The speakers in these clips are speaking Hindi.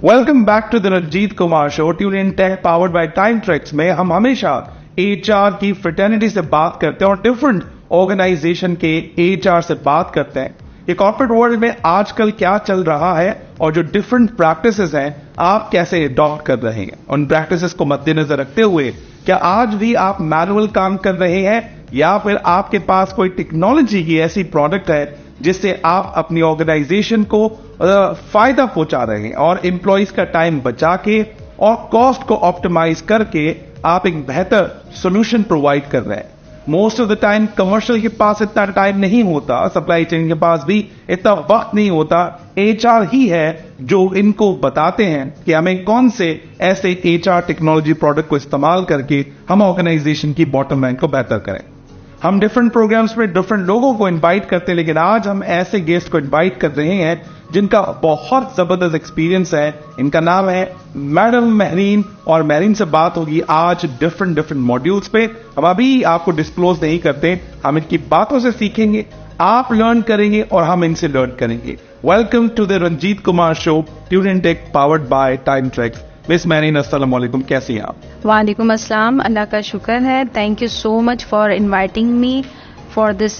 Welcome back to the Ranjit Kumar show tune in tech powered by Time Tracks में हम हमेशा एचआर की फ्रेटर्निटी से बात करते हैं और डिफरेंट ऑर्गेनाइजेशन के एचआर से बात करते हैं। ये कॉर्पोरेट वर्ल्ड में आजकल क्या चल रहा है और जो डिफरेंट प्रैक्टिसेस हैं आप कैसे अडॉप्ट कर रहे हैं। उन प्रैक्टिसेस को मद्देनजर रखते हुए क्या आज भी आप मैनुअल काम कर रहे हैं या फिर आपके पास कोई टेक्नोलॉजी की ऐसी प्रोडक्ट है जिससे आप अपनी ऑर्गेनाइजेशन को फायदा पहुंचा रहे हैं और एम्प्लॉइज का टाइम बचा के और कॉस्ट को ऑप्टिमाइज करके आप एक बेहतर सॉल्यूशन प्रोवाइड कर रहे हैं। Most of the time commercial के पास इतना टाइम नहीं होता, सप्लाई चेन के पास भी इतना वक्त नहीं होता। एचआर ही है जो इनको बताते हैं कि हमें कौन से ऐसे एचआर टेक्नोलॉजी प्रोडक्ट को इस्तेमाल करके हम ऑर्गेनाइजेशन की बॉटम लाइन को बेहतर करें। हम डिफरेंट प्रोग्राम्स में डिफरेंट लोगों को इनवाइट करते हैं, लेकिन आज हम ऐसे गेस्ट को इनवाइट कर रहे हैं जिनका बहुत जबरदस्त एक्सपीरियंस है। इनका नाम है मैडम महरीन और महरीन से बात होगी आज डिफरेंट मॉड्यूल्स पे। हम अभी आपको डिस्क्लोज नहीं करते, हम इनकी बातों से सीखेंगे, आप लर्न करेंगे और हम इनसे लर्न करेंगे। Welcome to the Ranjit Kumar show tune in tech powered by Time Tracks. Miss Mahreen अस्सलाम वालेकुम, कैसी हैं आप? वालेकुम अस्सलाम, अल्लाह का शुक्र है। Thank you so much for inviting me for this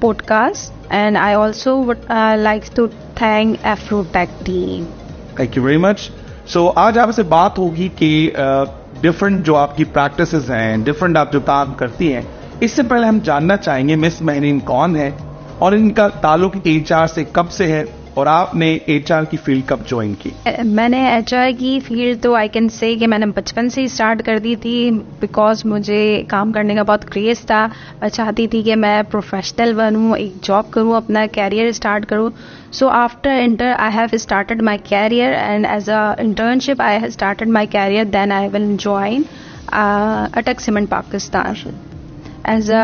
podcast and I also would like to thank Afrotech team. Thank you very much. So आज आपसे बात होगी कि डिफरेंट जो आपकी प्रैक्टिसेस हैं, डिफरेंट आप जो काम करती हैं, इससे पहले हम जानना चाहेंगे मिस महरीन कौन है और इनका ताल्लुक एचआर से कब से है और आपने एचआर की फील्ड कब ज्वाइन की? मैंने एचआर की फील्ड तो आई कैन से कि मैंने बचपन से ही स्टार्ट कर दी थी बिकॉज मुझे काम करने का बहुत क्रेज था। मैं चाहती थी कि मैं प्रोफेशनल बनूं, एक जॉब करूं, अपना कैरियर स्टार्ट करूं। So after inter I have started my career and as a internship I have started my career, then I will join Attock cement Pakistan as a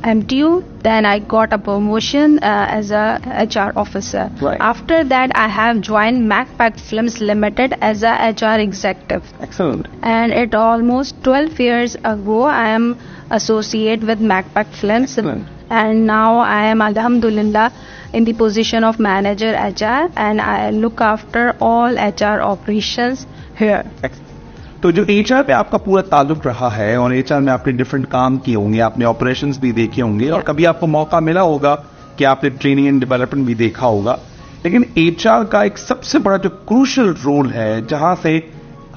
MTU. Then I got a promotion as a HR officer. Right. After that I have joined Macpac Films Limited as a HR executive. Excellent. And it almost 12 years ago I am associate with Macpac Films. Excellent. And now I am alhamdulillah in the position of manager HR and I look after all HR operations here. Excellent. तो जो एचआर पे आपका पूरा ताल्लुक रहा है और एचआर में आपने डिफरेंट काम किए होंगे, आपने ऑपरेशंस भी देखे होंगे और कभी आपको मौका मिला होगा कि आपने ट्रेनिंग एंड डेवलपमेंट भी देखा होगा, लेकिन एचआर का एक सबसे बड़ा जो क्रूशियल रोल है जहां से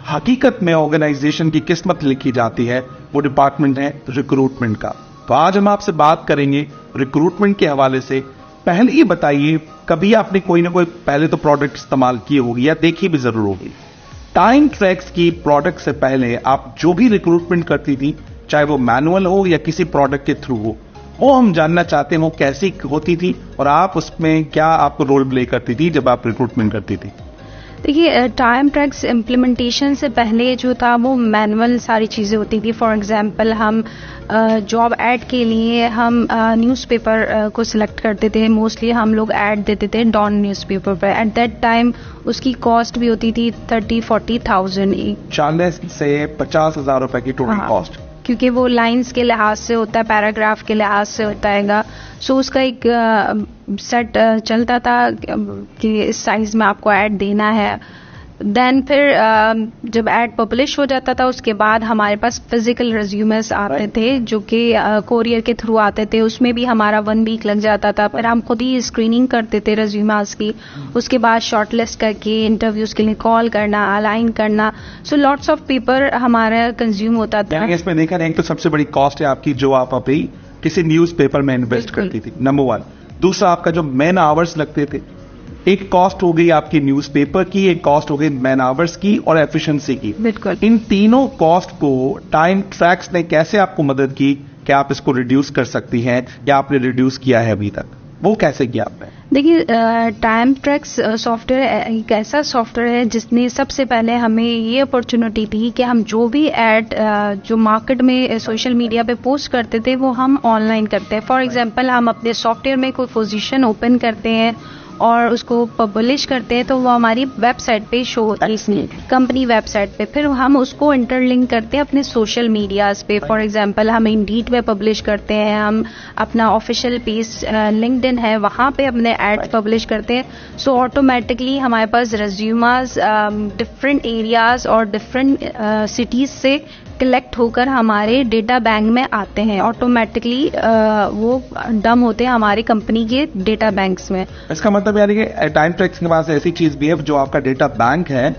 हकीकत में ऑर्गेनाइजेशन की किस्मत लिखी जाती है वो डिपार्टमेंट है रिक्रूटमेंट का। तो आज हम आपसे बात करेंगे रिक्रूटमेंट के हवाले से। पहले ही बताइए, कभी आपने कोई ना कोई पहले तो प्रोडक्ट इस्तेमाल किए होगी या देखी भी जरूर होगी। टाइम ट्रैक्स की प्रोडक्ट से पहले आप जो भी रिक्रूटमेंट करती थी, चाहे वो मैनुअल हो या किसी प्रोडक्ट के थ्रू हो, वो हम जानना चाहते हैं वो कैसी होती थी और आप उसमें क्या आपको रोल प्ले करती थी जब आप रिक्रूटमेंट करती थी? देखिए, टाइम ट्रैक्स इम्प्लीमेंटेशन से पहले जो था वो मैनुअल सारी चीज़ें होती थी। फॉर एग्जांपल हम जॉब ऐड के लिए हम न्यूज़पेपर को सिलेक्ट करते थे। मोस्टली हम लोग ऐड देते थे डॉन न्यूज़पेपर पर। एट दैट टाइम उसकी कॉस्ट भी होती थी 30-40,000, 40 से 50,000 रुपए की टोटल कॉस्ट, क्योंकि वो लाइंस के लिहाज से होता है, पैराग्राफ के लिहाज से होता है। सो उसका एक सेट चलता था कि इस साइज में आपको ऐड देना है। देन फिर जब ऐड पब्लिश हो जाता था उसके बाद हमारे पास फिजिकल रिज्यूमेस आते थे जो कि कोरियर के थ्रू आते थे। उसमें भी हमारा 1 वीक लग जाता था। फिर हम खुद ही स्क्रीनिंग करते थे रिज्यूमेस की, उसके बाद शॉर्टलिस्ट करके इंटरव्यूज के लिए कॉल करना, अलाइन करना। सो लॉट्स ऑफ पेपर हमारा कंज्यूम होता था। इसमें देखा जाए तो सबसे बड़ी कॉस्ट है आपकी जो आप अभी किसी न्यूज़पेपर में इन्वेस्ट करती थी, नंबर 1। दूसरा, आपका जो मैन आवर्स लगते थे, एक कॉस्ट हो गई आपकी न्यूज़पेपर की, एक कॉस्ट हो गई मैन आवर्स की और एफिशिएंसी की। बिल्कुल। इन तीनों कॉस्ट को टाइम ट्रैक्स ने कैसे आपको मदद की कि आप इसको रिड्यूस कर सकती हैं या आपने रिड्यूस किया है अभी तक, वो कैसे किया आपने? देखिए, टाइम ट्रैक्स सॉफ्टवेयर एक ऐसा सॉफ्टवेयर है जिसने सबसे पहले हमें ये अपॉर्चुनिटी दी कि हम जो भी ऐड जो मार्केट में सोशल मीडिया पे पोस्ट करते थे वो हम ऑनलाइन करते हैं। फॉर एग्जांपल, हम अपने सॉफ्टवेयर में कोई पोजीशन ओपन करते हैं और उसको पब्लिश करते हैं तो वो हमारी वेबसाइट पे शो होती है, कंपनी वेबसाइट पे। फिर हम उसको इंटरलिंक करते हैं अपने सोशल मीडियाज पे। फॉर एग्जांपल हम इंडीड पे पब्लिश करते हैं, हम अपना ऑफिशियल पेज लिंक्डइन है वहाँ पे अपने एड्स पब्लिश करते हैं। सो ऑटोमेटिकली हमारे पास रेज्यूमास डिफरेंट एरियाज और डिफरेंट सिटीज से कलेक्ट होकर हमारे डेटा बैंक में आते हैं। ऑटोमेटिकली वो डम होते हैं हमारी कंपनी के डेटा बैंक्स में। इसका मतलब यानी कि टाइम ट्रैक्स के पास ऐसी चीज भी है जो आपका डेटा बैंक है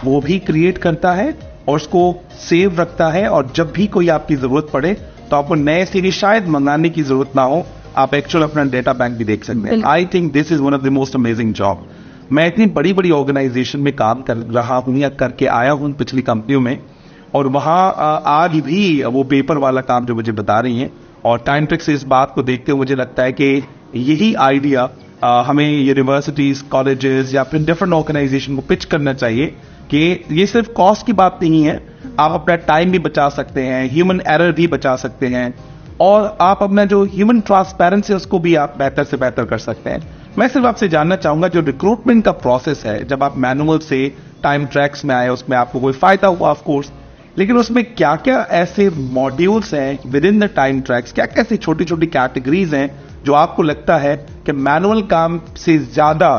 वो भी क्रिएट करता है और उसको सेव रखता है, और जब भी कोई आपकी जरूरत पड़े तो आपको नए सिरे शायद मंगाने की जरूरत ना हो, आप एक्चुअल अपना डेटा बैंक भी देख सकते हैं। आई think this is one of the most amazing job. मैं इतनी बड़ी बड़ी ऑर्गेनाइजेशन में काम कर रहा हूं या करके आया हूं पिछली कंपनियों में, और वहां आज भी वो पेपर वाला काम जो मुझे बता रही हैं, और टाइम ट्रैक्स से इस बात को देखते हुए मुझे लगता है कि यही आइडिया हमें यूनिवर्सिटीज, कॉलेजेस या फिर डिफरेंट ऑर्गेनाइजेशन को पिच करना चाहिए कि ये सिर्फ कॉस्ट की बात नहीं है, आप अपना टाइम भी बचा सकते हैं, ह्यूमन एरर भी बचा सकते हैं, और आप अपना जो ह्यूमन ट्रांसपेरेंसी उसको भी आप बेहतर से बेहतर कर सकते हैं। मैं सिर्फ आपसे जानना चाहूंगा, जो रिक्रूटमेंट का प्रोसेस है, जब आप मैनुअल से टाइम ट्रैक्स में आए उसमें आपको कोई फायदा हुआ ऑफ कोर्स, लेकिन उसमें क्या क्या ऐसे मॉड्यूल्स हैं with in the time tracks, क्या कैसी छोटी छोटी कैटेगरीज हैं जो आपको लगता है कि मैनुअल काम से ज्यादा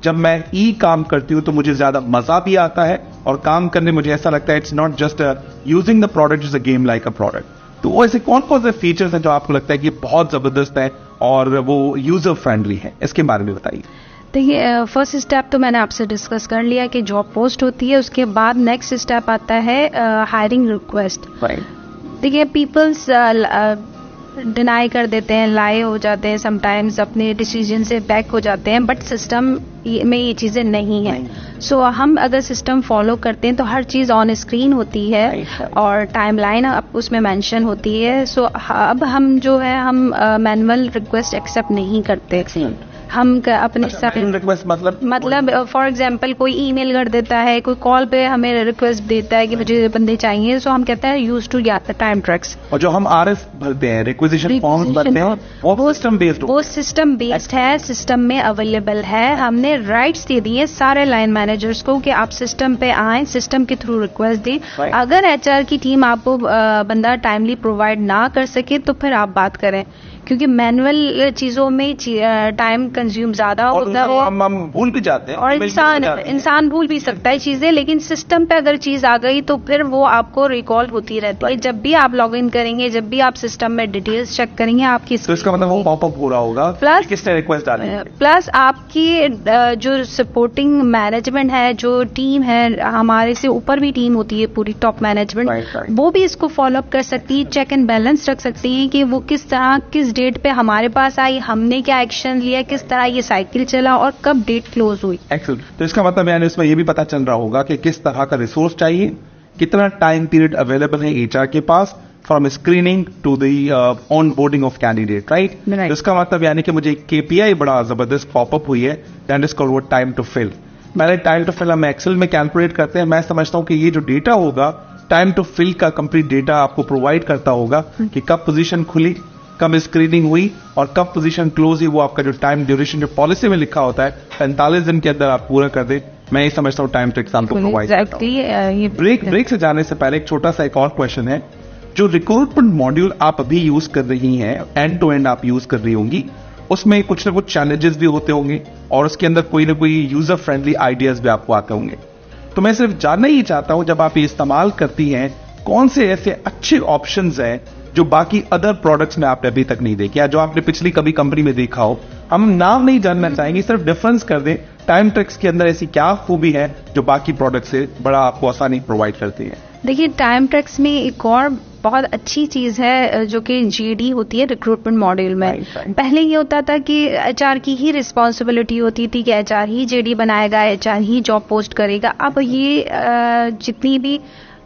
जब मैं ई काम करती हूं तो मुझे ज्यादा मजा भी आता है, और काम करने मुझे ऐसा लगता है it's not just using the product is a game like a product. तो वो ऐसे कौन कौन से फीचर्स हैं जो आपको लगता है कि बहुत जबरदस्त है और वो यूजर फ्रेंडली है, इसके बारे में बताइए। देखिए, फर्स्ट स्टेप तो मैंने आपसे डिस्कस कर लिया कि जॉब पोस्ट होती है, उसके बाद नेक्स्ट स्टेप आता है हायरिंग रिक्वेस्ट। देखिए, पीपल्स डिनाई कर देते हैं, लाई हो जाते हैं, समटाइम्स अपने डिसीजन से बैक हो जाते हैं, बट सिस्टम में ये चीज़ें नहीं हैं। सो हम अगर सिस्टम फॉलो करते हैं तो हर चीज़ ऑन स्क्रीन होती है और टाइमलाइन उसमें मेंशन होती है। सो अब हम जो है हम मैनुअल रिक्वेस्ट एक्सेप्ट नहीं करते। हम अपने रिक्वेस्ट मतलब फॉर एग्जांपल कोई ईमेल कर देता है, कोई कॉल पे हमें रिक्वेस्ट देता है कि मुझे बंदे चाहिए, सो हम कहते हैं यूज टू टाइम ट्रैक्स। और जो हम आरएस भरते हैं, रिक्वेजिशन फॉर्म भरते हैं, वो सिस्टम बेस्ड है, सिस्टम में अवेलेबल है। हमने राइट्स दे दिए सारे लाइन मैनेजर्स को कि आप सिस्टम पे आएं, सिस्टम के थ्रू रिक्वेस्ट दें। अगर एचआर की टीम आपको बंदा टाइमली प्रोवाइड ना कर सके तो फिर आप बात करें, क्योंकि मैनुअल चीजों में टाइम कंज्यूम ज्यादा होता है, हम भूल भी जाते हैं, और इंसान भूल भी सकता है चीजें, लेकिन सिस्टम पे अगर चीज आ गई तो फिर वो आपको रिकॉल होती रहती है। जब भी आप लॉग इन करेंगे, जब भी आप सिस्टम में डिटेल्स चेक करेंगे आपकी, तो इसका मतलब वो पॉपअप हो रहा होगा प्लस किसने रिक्वेस्ट डाली, प्लस आपकी जो सपोर्टिंग मैनेजमेंट है, जो टीम है, हमारे से ऊपर भी टीम होती है पूरी टॉप मैनेजमेंट, वो भी इसको फॉलो अप कर सकती है, चेक एंड बैलेंस रख सकती है कि वो किस तरह किस डेट पे हमारे पास आई, हमने क्या एक्शन लिया, किस तरह ये साइकिल चला और कब डेट क्लोज हुई। एक्सेलेंट। तो इसका मतलब यानी इसमें ये भी पता चल रहा होगा कि किस तरह का रिसोर्स चाहिए, कितना टाइम पीरियड अवेलेबल है एचआर के पास from screening to the onboarding of candidate, right. तो इसका मतलब यानी कि मुझे केपीआई बड़ा जबरदस्त पॉपअप हुई है, that is called time to fill. मैंने टाइम टू फिल हम एक्सेल में कैलकुलेट करते हैं। मैं समझता हूं कि ये जो डेटा होगा टाइम टू फिल का कंप्लीट डेटा आपको प्रोवाइड करता होगा कि कब पोजीशन खुली, कब स्क्रीनिंग हुई और कब पोजीशन क्लोज हुई। वो आपका जो टाइम ड्यूरेशन जो पॉलिसी में लिखा होता है 45 दिन के अंदर आप पूरा कर दे। मैं ये समझता हूँ टाइम ट्रैक्स आपको प्रोवाइड करता हूं। ब्रेक से जाने से पहले एक छोटा सा एक और क्वेश्चन है, जो रिक्रूटमेंट मॉड्यूल आप अभी यूज कर रही हैं, एंड टू एंड आप यूज कर रही होंगी, उसमें कुछ ना कुछ चैलेंजेस भी होते होंगे और उसके अंदर कोई ना कोई यूजर फ्रेंडली आइडियाज भी आपको आते होंगे। तो मैं सिर्फ जानना ही चाहता हूं, जब आप ये इस्तेमाल करती हैं, कौन से ऐसे अच्छे ऑप्शंस हैं जो बाकी अदर प्रोडक्ट्स में आपने अभी तक नहीं देखे, या जो आपने पिछली कभी कंपनी में देखा हो। हम नाम नहीं जानना चाहेंगे, सिर्फ डिफरेंस कर दें, टाइम ट्रैक्स के अंदर ऐसी क्या खूबी है जो बाकी प्रोडक्ट से बड़ा आपको आसानी प्रोवाइड करती है। देखिए, टाइम ट्रैक्स में एक और बहुत अच्छी चीज है जो कि जीडी होती है रिक्रूटमेंट मॉड्यूल में। पहले ये होता था कि एचआर की ही रिस्पॉन्सिबिलिटी होती थी कि एचआर ही जेडी बनाएगा, एचआर ही जॉब पोस्ट करेगा। अब ये जितनी भी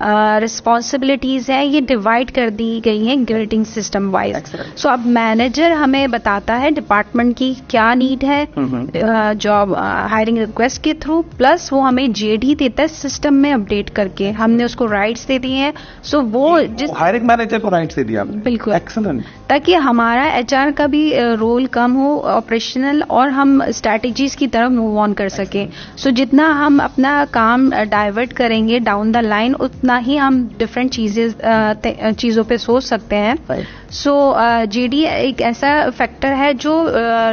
रिस्पॉन्सिबिलिटीज है ये डिवाइड कर दी गई हैं ग्रेडिंग सिस्टम वाइज. सो अब मैनेजर हमें बताता है डिपार्टमेंट की क्या नीड है जॉब हायरिंग रिक्वेस्ट के थ्रू, प्लस वो हमें जेडी देता है सिस्टम में अपडेट करके. हमने उसको राइट्स दे दिए हैं. सो वो जिस हायरिंग मैनेजर को राइट्स दे दिया. बिल्कुल एक्सीलेंट. ताकि हमारा एचआर का भी रोल कम हो ऑपरेशनल, और हम स्ट्रैटेजीज की तरफ मूव ऑन कर सकें. सो जितना हम अपना काम डाइवर्ट करेंगे डाउन द लाइन, उतना ही हम डिफरेंट चीजों पे सोच सकते हैं. सो जेडी एक ऐसा फैक्टर है जो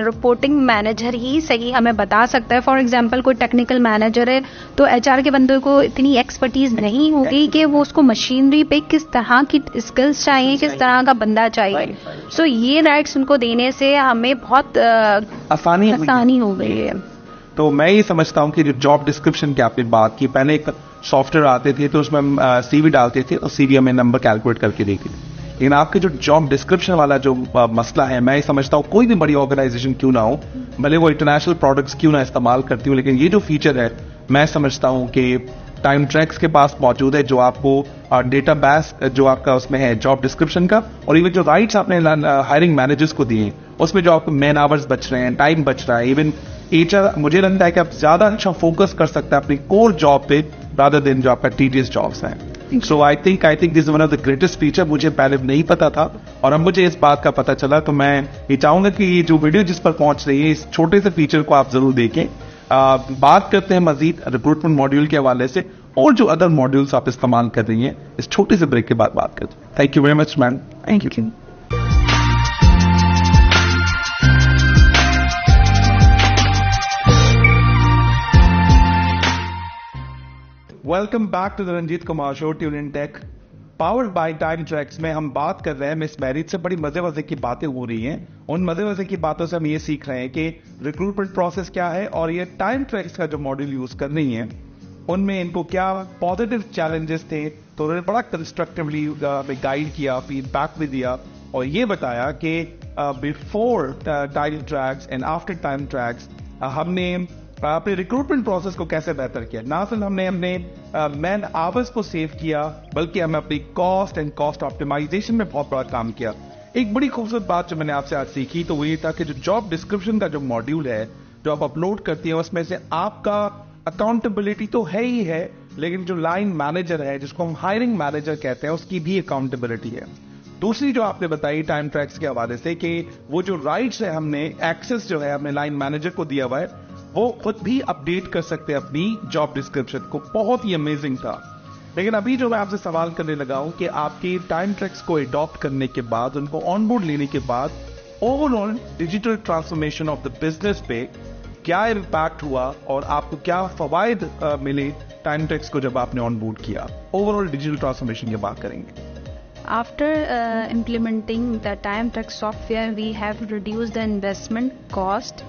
रिपोर्टिंग मैनेजर ही सही हमें बता सकता है. फॉर एग्जांपल कोई टेक्निकल मैनेजर है तो एचआर के बंदे को इतनी एक्सपर्टीज नहीं होगी कि वो उसको मशीनरी पे किस तरह की स्किल्स चाहिए, किस तरह का बंदा चाहिए. सो ये राइट्स उनको देने से हमें बहुत आसानी हो गई है. तो मैं ये समझता हूँ कि जो जॉब डिस्क्रिप्शन की आपने बात की, पहले एक सॉफ्टवेयर आते थे तो उसमें हम सीवी डालते थे और सीवी हमें नंबर कैलकुलेट करके देती थी. लेकिन आपके जो जॉब डिस्क्रिप्शन वाला जो मसला है, मैं ये समझता हूँ कोई भी बड़ी ऑर्गेनाइजेशन क्यों ना हो, भले वो इंटरनेशनल प्रोडक्ट्स क्यों ना इस्तेमाल करती हूँ, लेकिन ये जो फीचर है मैं समझता हूँ कि टाइम ट्रैक्स के पास मौजूद है, जो आपको डेटा बेस जो आपका उसमें है जॉब डिस्क्रिप्शन का, और इवन जो राइट्स आपने हायरिंग मैनेजर्स को दिए उसमें जो आपको मैन आवर्स बच रहे हैं, टाइम बच रहा है. इवन एचआर मुझे लगता है कि आप ज्यादा अच्छा फोकस कर सकते हैं अपनी कोर जॉब पे रादर देन जो आपका टीडीएस जॉब्स हैं. So I think this one of the greatest feature. मुझे पहले नहीं पता था और अब मुझे इस बात का पता चला. तो मैं ये चाहूंगा कि ये जो वीडियो जिस पर पहुंच रही है, इस छोटे से फीचर को आप जरूर देखें. बात करते हैं मजीद रिक्रूटमेंट मॉड्यूल के हवाले से और जो अदर मॉड्यूल्स आप इस्तेमाल कर रही हैं. इस छोटे से ब्रेक के बाद बात करते हैं. Thank you very much ma'am. Thank you. Welcome back to the Ranjit Kumar show tune in tech powered by Time Tracks में हम बात कर रहे हैं मिस मैरिज से. बड़ी मजे की बातें हो रही हैं. उन मजे की बातों से हम ये सीख रहे हैं कि रिक्रूटमेंट प्रोसेस क्या है और ये टाइम ट्रैक्स का जो मॉड्यूल यूज कर रही हैं उनमें इनको क्या पॉजिटिव चैलेंजेस थे. तो उन्होंने बड़ा कंस्ट्रक्टिवली गाइड किया, फीडबैक भी दिया और ये बताया कि before time tracks and after time tracks हमने अपने रिक्रूटमेंट प्रोसेस को कैसे बेहतर किया. ना सिर्फ हमने मैन आवर्स को सेव किया, बल्कि हमें अपनी कॉस्ट एंड कॉस्ट ऑप्टिमाइजेशन में बहुत बड़ा काम किया. एक बड़ी खूबसूरत बात जो मैंने आपसे आज सीखी तो वो ये था कि जो जॉब डिस्क्रिप्शन का जो मॉड्यूल है जो आप अपलोड करती हैं उसमें से आपका अकाउंटेबिलिटी तो है ही है, लेकिन जो लाइन मैनेजर है जिसको हम हायरिंग मैनेजर कहते हैं उसकी भी अकाउंटेबिलिटी है. दूसरी जो आपने बताई टाइम ट्रैक्स के हवाले से कि वो जो राइट्स है हमने एक्सेस जो है हमने लाइन मैनेजर को दिया हुआ है वो खुद भी अपडेट कर सकते हैं अपनी जॉब डिस्क्रिप्शन को. बहुत ही अमेजिंग था. लेकिन अभी जो मैं आपसे सवाल करने लगा हूं कि आपकी टाइम ट्रैक्स को अडॉप्ट करने के बाद, उनको ऑनबोर्ड लेने के बाद overall digital transformation of the business पे क्या इम्पैक्ट हुआ और आपको क्या फवायद मिले टाइम ट्रैक्स को जब आपने ऑनबोर्ड किया. ओवरऑल डिजिटल ट्रांसफॉर्मेशन की बात करेंगे. After implementing the TimeTrack software, we have reduced the investment cost.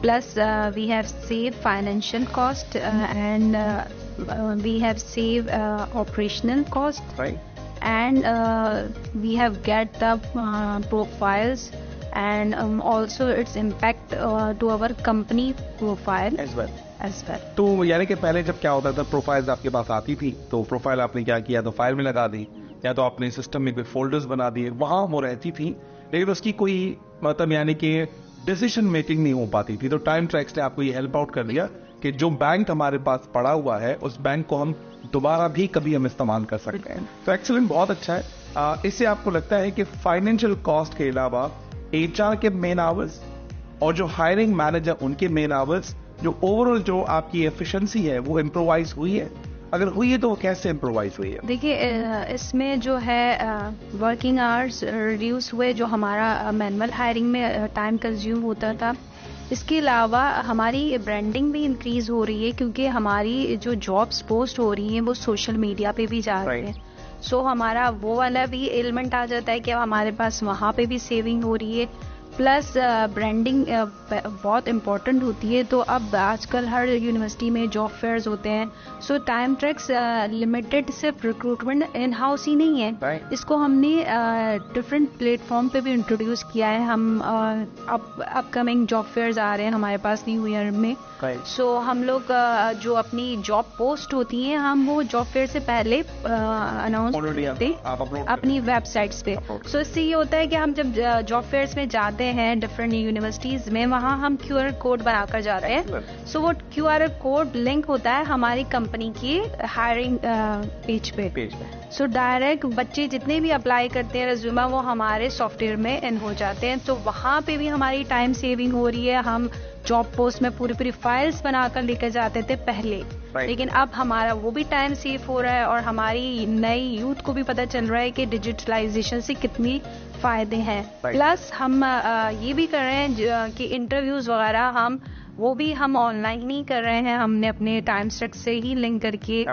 Plus we have saved financial cost and we have saved operational cost, right? And we have get the profiles and also its impact to our company profile as well. तो यानी कि पहले जब क्या होता था, प्रोफाइल्स आपके पास आती थी तो प्रोफाइल आपने क्या किया, तो फाइल में लगा दी या तो आपने सिस्टम में कोई फोल्डर्स बना दिए, वहां वो रहती थी लेकिन उसकी कोई मतलब यानी कि डिसीजन मेकिंग नहीं हो पाती थी. तो टाइम ट्रैक्स ने आपको ये हेल्प आउट कर दिया कि जो बैंक हमारे पास पड़ा हुआ है उस बैंक को हम दोबारा भी कभी हम इस्तेमाल कर सकते हैं. तो एक्सीलेंट, बहुत अच्छा है. इससे आपको लगता है कि फाइनेंशियल कॉस्ट के अलावा एचआर के मेन आवर्स और जो हायरिंग मैनेजर उनके मेन आवर्स, जो ओवरऑल जो आपकी एफिशिएंसी है वो इम्प्रोवाइज हुई है? अगर हुई है तो वो कैसे इम्प्रोवाइज हुई है? देखिए इसमें जो है वर्किंग आवर्स रिड्यूस हुए, जो हमारा मैनुअल हायरिंग में टाइम कंज्यूम होता था. इसके अलावा हमारी ब्रांडिंग भी इंक्रीज हो रही है क्योंकि हमारी जो जॉब्स पोस्ट हो रही हैं वो सोशल मीडिया पे भी जा रही हैं. सो हमारा वो वाला भी एलिमेंट आ जाता है कि हमारे पास वहाँ पे भी सेविंग हो रही है. प्लस ब्रांडिंग बहुत इम्पोर्टेंट होती है। तो अब आजकल हर यूनिवर्सिटी में जॉब फेयर्स होते हैं। सो टाइम ट्रैक्स लिमिटेड सिर्फ रिक्रूटमेंट इन हाउस ही नहीं है, इसको हमने डिफरेंट प्लेटफॉर्म पे भी इंट्रोड्यूस किया है। हम अपकमिंग जॉब फेयर्स आ रहे हैं हमारे पास न्यू ईयर में। सो हम लोग जो अपनी जॉब पोस्ट होती हैं हम वो जॉब फेयर से पहले अनाउंस करते हैं अपनी वेबसाइट्स पे। सो इससे ये होता है कि हम जब जॉब फेयर्स में जाते हैं डिफरेंट यूनिवर्सिटीज में, वहाँ हम QR कोड बनाकर जा रहे हैं। सो वो QR कोड लिंक होता है हमारी कंपनी की हायरिंग पेज पे। सो डायरेक्ट बच्चे जितने भी अप्लाई करते हैं रेज्यूमे वो हमारे सॉफ्टवेयर में इन हो जाते हैं। तो वहाँ पे भी हमारी टाइम सेविंग हो रही है। हम जॉब पोस्ट में पूरी फाइल्स बनाकर लेकर जाते थे पहले, लेकिन अब हमारा वो भी टाइम सेव हो रहा है और हमारी नई यूथ को भी पता चल रहा है कि डिजिटलाइजेशन से कितनी फायदे हैं। प्लस हम ये भी कर रहे हैं कि इंटरव्यूज वगैरह हम ऑनलाइन ही कर रहे हैं। हमने अपने टाइम ट्रैक्स से ही लिंक करके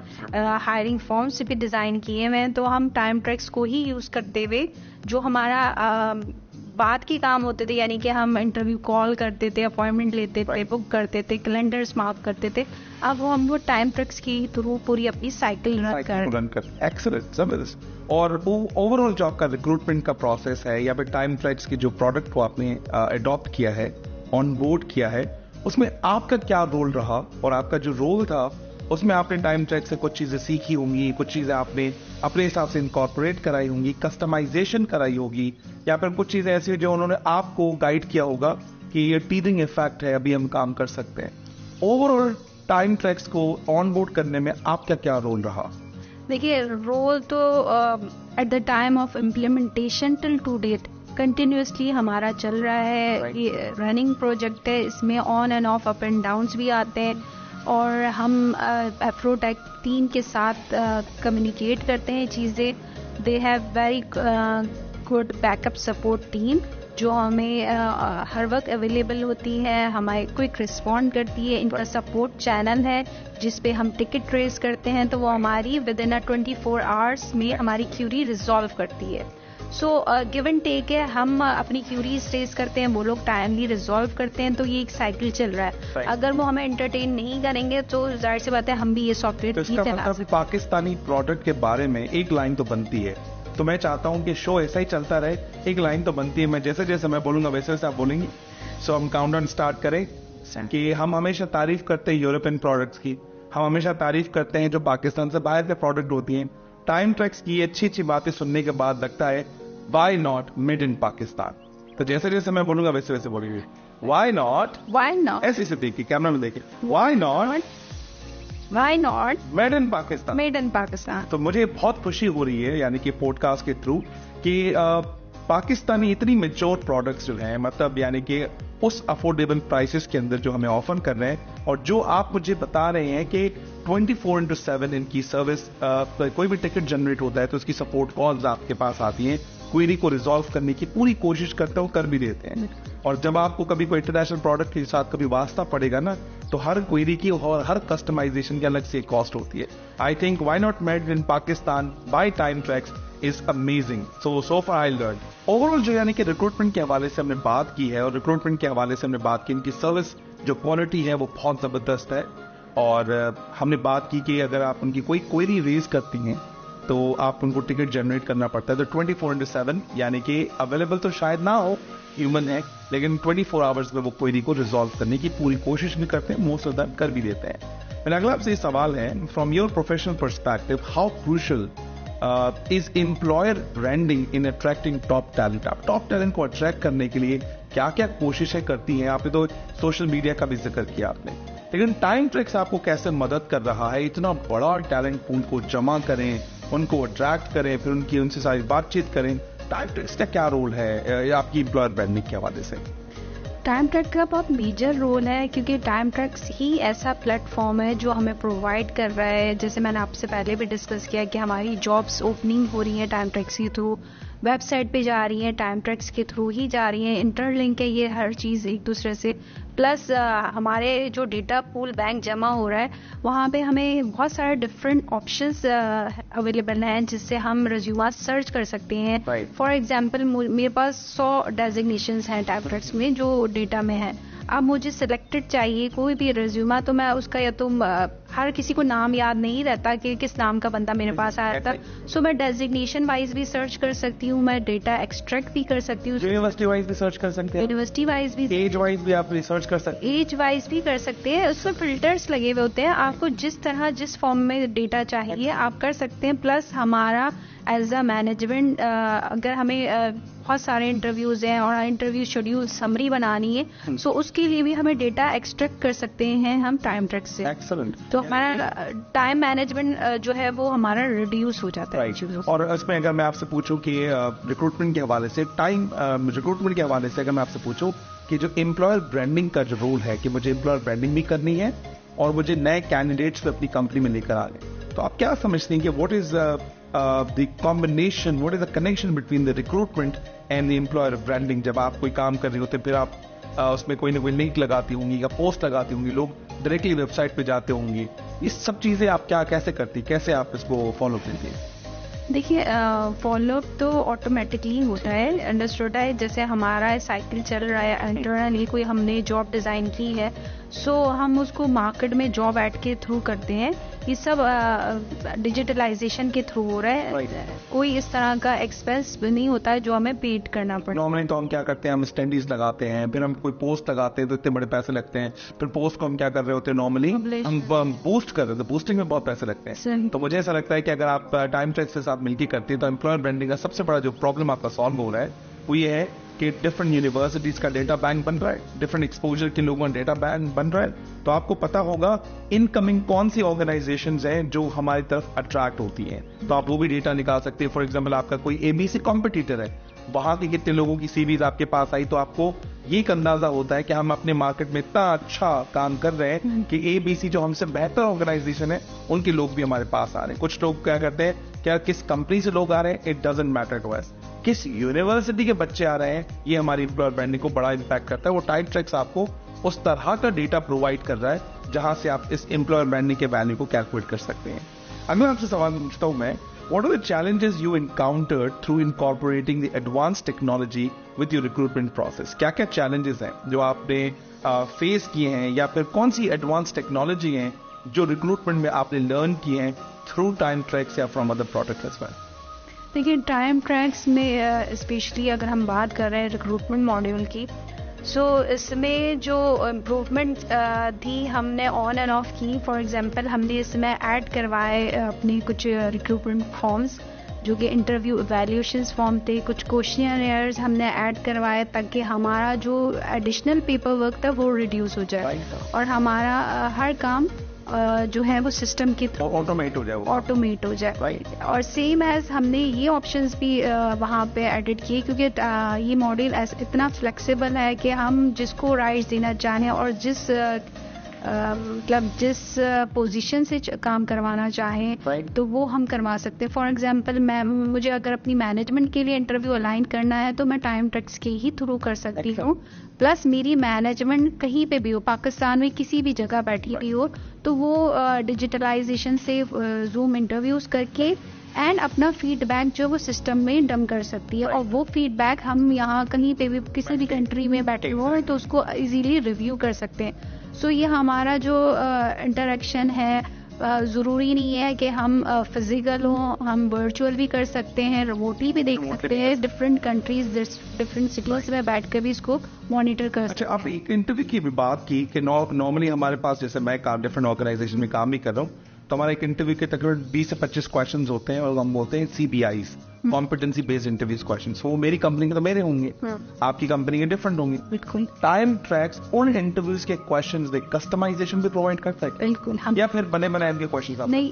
हायरिंग फॉर्म्स भी डिजाइन किए हुए हैं। तो हम टाइम ट्रैक्स को ही यूज करते हुए जो हमारा बाद की काम होते थे, यानी कि हम इंटरव्यू कॉल करते थे, अपॉइंटमेंट लेते थे, बुक करते थे, कैलेंडर्स मार्क करते थे, अब हम वो टाइम ट्रैक्स की थ्रू पूरी अपनी साइकिल रन कर। एक्सीलेंट, जबरदस्त। और वो ओवरऑल जो आपका रिक्रूटमेंट का प्रोसेस है या फिर टाइम ट्रैक्स की जो प्रोडक्ट को आपने अडॉप्ट किया है, ऑन बोर्ड किया है, उसमें आपका क्या रोल रहा? और आपका जो रोल था उसमें आपने टाइम ट्रैक से कुछ चीजें सीखी होंगी, कुछ चीजें आपने अपने हिसाब से इनकॉर्पोरेट कराई होंगी, कस्टमाइजेशन कराई होगी, या फिर कुछ चीजें ऐसी जो उन्होंने आपको गाइड किया होगा कि ये टीजिंग इफेक्ट है, अभी हम काम कर सकते हैं। ओवरऑल टाइम ट्रैक्स को ऑन बोर्ड करने में आपका क्या रोल रहा? देखिए, रोल तो at the time of implementation till to date continuously हमारा चल रहा है। ये रनिंग प्रोजेक्ट है, इसमें on and off up and downs भी आते हैं और हम एफ्रोटेक टीम के साथ कम्युनिकेट करते हैं चीज़ें। They have very good backup support team जो हमें हर वक्त अवेलेबल होती है, हमारे क्विक रिस्पॉन्ड करती है। इनका सपोर्ट चैनल है जिस पे हम टिकट ट्रेस करते हैं, तो वो हमारी विद इन 24 आवर्स में हमारी क्यूरी रिजॉल्व करती है। सो गिव एंड टेक है, हम अपनी क्यूरीज रेज करते हैं, वो लोग टाइमली रिजॉल्व करते हैं। तो ये एक साइकिल चल रहा है। अगर वो हमें एंटरटेन नहीं करेंगे तो जाहिर सी बात है हम भी ये सॉफ्टवेयर नहीं चला सकते। पाकिस्तानी प्रोडक्ट के बारे में एक लाइन तो बनती है, तो मैं चाहता हूं कि शो ऐसा ही चलता रहे। एक लाइन तो बनती है, मैं जैसे जैसे मैं बोलूंगा वैसे वैसे आप बोलेंगे। सो हम काउंटडाउन स्टार्ट करें कि हम हमेशा तारीफ करते हैं यूरोपियन प्रोडक्ट्स की, हम हमेशा तारीफ करते हैं जो पाकिस्तान से बाहर के प्रोडक्ट होती हैं। टाइम ट्रैक्स की अच्छी अच्छी बातें सुनने के बाद लगता है why not made in Pakistan. तो जैसे जैसे मैं बोलूंगा वैसे वैसे बोलेंगे वाई नॉट, ऐसे से देखिए, कैमरा में देखिए, why not made in Pakistan. तो मुझे बहुत खुशी हो रही है, यानी कि पॉडकास्ट के थ्रू, कि पाकिस्तानी इतनी मेच्योर प्रोडक्ट्स जो हैं, मतलब यानी कि उस अफोर्डेबल प्राइसेस के अंदर जो हमें ऑफर कर रहे हैं, और जो आप मुझे बता रहे हैं कि 24/7 इनकी सर्विस, कोई भी टिकट जनरेट होता है तो उसकी सपोर्ट कॉल्स आपके पास आती हैं, क्वेरी को रिजॉल्व करने की पूरी कोशिश करते हो, कर भी देते हैं। और जब आपको कभी कोई इंटरनेशनल प्रोडक्ट के साथ कभी वास्ता पड़ेगा ना, तो हर क्वेरी की और हर कस्टमाइजेशन की अलग से कॉस्ट होती है। I think Y not made in Pakistan bye Time tracks is amazing. So far I learn overall जो, यानी कि रिक्रूटमेंट के हवाले से हमने बात की है, और रिक्रूटमेंट के हवाले से हमने बात की, इनकी सर्विस जो क्वालिटी है वो बहुत जबरदस्त है। और हमने बात की कि अगर आप उनकी कोई क्वेरी रेज करती हैं तो आप उनको टिकट जनरेट करना पड़ता है। तो 24/7 यानी कि अवेलेबल तो शायद ना हो, ह्यूमन है, लेकिन 24 आवर्स में वो क्वेरी को रिजॉल्व करने की पूरी कोशिश भी करते हैं, मोस्ट ऑफ दैम कर भी देते हैं। मेरा अगला आपसे सवाल है, from your professional perspective, how crucial is employer branding in attracting top talent? आप टॉप टैलेंट को अट्रैक्ट करने के लिए क्या क्या कोशिशें करती हैं? आपने तो सोशल मीडिया का भी जिक्र किया आपने, लेकिन टाइम ट्रैक्स आपको कैसे मदद कर रहा है इतना बड़ा टैलेंट पूल को जमा करें, उनको अट्रैक्ट करें, फिर उनसे सारी बातचीत करें? टाइम ट्रैक्स का क्या रोल है आपकी एम्प्लॉयर ब्रांडिंग के हवाले से? टाइम ट्रैक का बहुत मेजर रोल है, क्योंकि टाइम ट्रैक्स ही ऐसा प्लेटफॉर्म है जो हमें प्रोवाइड कर रहा है, जैसे मैंने आपसे पहले भी डिस्कस किया कि हमारी जॉब्स ओपनिंग हो रही है टाइम ट्रैक्स के थ्रू। वेबसाइट पे जा रही हैं, टाइम ट्रैक्स के थ्रू ही जा रही हैं, इंटरलिंक है ये हर चीज़ एक दूसरे से। प्लस हमारे जो डेटा पूल बैंक जमा हो रहा है वहाँ पे हमें बहुत सारे डिफरेंट ऑप्शंस अवेलेबल हैं जिससे हम रिज्यूमा सर्च कर सकते हैं। फॉर एग्जांपल मेरे पास 100 डेजिग्नेशंस हैं टाइम ट्रैक्स में जो डेटा में है। अब मुझे सिलेक्टेड चाहिए कोई भी रिज्यूमा, तो मैं उसका या तो हर किसी को नाम याद नहीं रहता कि किस नाम का बंदा मेरे पास आया था, सो मैं डेजिग्नेशन वाइज भी सर्च कर सकती हूँ, मैं डेटा एक्सट्रैक्ट भी कर सकती हूँ, यूनिवर्सिटी वाइज भी सर्च कर सकते हैं, यूनिवर्सिटी वाइज भी, एज वाइज भी आप रिसर्च कर सकते हैं, एज वाइज भी कर सकते हैं। उसमें फिल्टर्स लगे हुए होते हैं, आपको जिस तरह जिस फॉर्म में डेटा चाहिए आप कर सकते हैं। प्लस हमारा एज अ मैनेजमेंट अगर हमें बहुत सारे इंटरव्यूज हैं और इंटरव्यू शेड्यूल समरी बनानी है, सो उसके लिए भी हमें डेटा एक्सट्रैक्ट कर सकते हैं हम टाइम ट्रैक से। एक्सीलेंट। तो हमारा टाइम मैनेजमेंट जो है वो हमारा रिड्यूस हो जाता है। और इसमें अगर मैं आपसे पूछूं कि रिक्रूटमेंट के हवाले से रिक्रूटमेंट के हवाले से अगर मैं आपसे पूछूं कि जो एम्प्लॉयर ब्रांडिंग का जो रोल है कि मुझे एम्प्लॉयर ब्रांडिंग भी करनी है और मुझे नए कैंडिडेट्स को अपनी कंपनी में लेकर आने, तो आप क्या समझते हैं कि what is the combination, what is the connection between the recruitment and the employer branding? जब आप कोई काम कर रहे होते फिर आप उसमें कोई ना कोई लिंक लगाती होंगी या पोस्ट लगाती होंगी, लोग डायरेक्टली वेबसाइट पे जाते होंगे, ये सब चीजें आप कैसे करती, कैसे आप इसको फॉलो करती है? देखिए फॉलोअप तो ऑटोमेटिकली होता है, अंडरस्टूड है। जैसे हमारा साइकिल चल रहा है इंटरनली, कोई हमने जॉब डिज़ाइन की है, सो हम उसको मार्केट में जॉब ऐड के थ्रू करते हैं। ये सब डिजिटलाइजेशन के थ्रू हो रहा है, कोई इस तरह का एक्सपेंस नहीं होता है जो हमें पेड करना पड़े। नॉर्मली तो हम क्या करते हैं, हम स्टैंडीज लगाते हैं, फिर हम कोई पोस्ट लगाते हैं तो इतने बड़े पैसे लगते हैं, फिर पोस्ट को हम क्या कर रहे होते हैं, नॉर्मली हम बूस्ट कर रहे होते हैं, बूस्टिंग में बहुत पैसे लगते हैं। तो मुझे ऐसा लगता है कि अगर आप टाइम ट्रैक के साथ मिलकर करते हैं तो एम्प्लॉयर ब्रांडिंग का सबसे बड़ा जो प्रॉब्लम आपका सॉल्व हो रहा है वो ये है कि डिफरेंट यूनिवर्सिटीज का डेटा बैंक बन रहा है, डिफरेंट एक्सपोजर के लोगों का डेटा बैंक बन रहा है, तो आपको पता होगा इनकमिंग कौन सी ऑर्गेनाइजेशंस हैं जो हमारी तरफ अट्रैक्ट होती हैं, तो आप वो भी डेटा निकाल सकते हैं। फॉर एग्जांपल आपका कोई एबीसी कॉम्पिटिटर है, वहां के कितने लोगों की सीवीज आपके पास आई, तो आपको ये एक अंदाजा होता है कि हम अपने मार्केट में इतना अच्छा काम कर रहे हैं कि एबीसी जो हमसे बेहतर ऑर्गेनाइजेशन है उनके लोग भी हमारे पास आ रहे हैं। कुछ लोग क्या करते हैं, क्या किस कंपनी से लोग आ रहे हैं, it doesn't matter to us, किस यूनिवर्सिटी के बच्चे आ रहे हैं, ये हमारी एम्प्लॉयर ब्रांडिंग को बड़ा इम्पैक्ट करता है। वो टाइम ट्रैक्स आपको उस तरह का डेटा प्रोवाइड कर रहा है जहां से आप इस एम्प्लॉयर ब्रांडिंग के वैल्यू को कैलकुलेट कर सकते हैं। अब मैं आपसे सवाल पूछता हूं मैं, what are the challenges you encountered through incorporating the advanced technology with your recruitment process? क्या क्या challenges हैं जो आपने फेस किए हैं, या फिर कौन सी एडवांस टेक्नोलॉजी हैं जो रिक्रूटमेंट में आपने लर्न किए हैं थ्रू टाइम ट्रैक्स या from other products as well? देखिए टाइम ट्रैक्स में स्पेशली अगर हम बात कर रहे हैं रिक्रूटमेंट मॉड्यूल की, सो इसमें जो इम्प्रूवमेंट थी हमने ऑन एंड ऑफ की। फॉर एग्जांपल हमने इसमें ऐड करवाए अपने कुछ रिक्रूटमेंट फॉर्म्स जो कि इंटरव्यू इवैल्यूएशंस फॉर्म थे, कुछ क्वेश्चनियर्स हमने ऐड करवाए ताकि हमारा जो एडिशनल पेपर वर्क था वो रिड्यूस हो जाए और हमारा हर काम जो है वो सिस्टम के थ्रू ऑटोमेट हो जाए। और सेम एज हमने ये ऑप्शंस भी वहाँ पे एडिट किए, क्योंकि ये मॉड्यूल इतना फ्लेक्सिबल है कि हम जिसको राइट्स देना चाहें और जिस मतलब जिस पोजीशन से काम करवाना चाहें तो वो हम करवा सकते हैं। फॉर एग्जांपल मुझे अगर अपनी मैनेजमेंट के लिए इंटरव्यू अलाइन करना है तो मैं टाइम ट्रैक्स के ही थ्रू कर सकती हूँ। प्लस मेरी मैनेजमेंट कहीं पे भी हो, पाकिस्तान में किसी भी जगह बैठी भी हो, तो वो डिजिटलाइजेशन से जूम इंटरव्यूज करके एंड अपना फीडबैक जो वो सिस्टम में डम कर सकती है और वो फीडबैक हम यहाँ कहीं पे भी किसी भी कंट्री में बैठे हो तो उसको इजीली रिव्यू कर सकते हैं। सो ये हमारा जो इंटरेक्शन है ज़रूरी नहीं है कि हम फिजिकल हो, हम वर्चुअल भी कर सकते हैं, रिमोटली भी देख सकते हैं, डिफरेंट कंट्रीज डिफरेंट सिटीज में बैठ कर भी इसको मॉनिटर कर सकते हैं। अच्छा, आप एक इंटरव्यू की भी बात की कि नॉर्मली हमारे पास, जैसे मैं डिफरेंट ऑर्गेनाइजेशन में काम भी कर रहा हूँ, तो हमारे एक इंटरव्यू के तकरीबन 20 से 25 क्वेश्चंस होते हैं और हम बोलते हैं CBIs, competency based interviews questions. वो मेरी कंपनी के तो मेरे होंगे, आपकी कंपनी के डिफरेंट होंगे। बिल्कुल। टाइम ट्रैक्स उन इंटरव्यूज के क्वेश्चंस दे कस्टमाइजेशन भी प्रोवाइड करता है? बिल्कुल। या फिर बने बनाए इनके क्वेश्चंस? नहीं,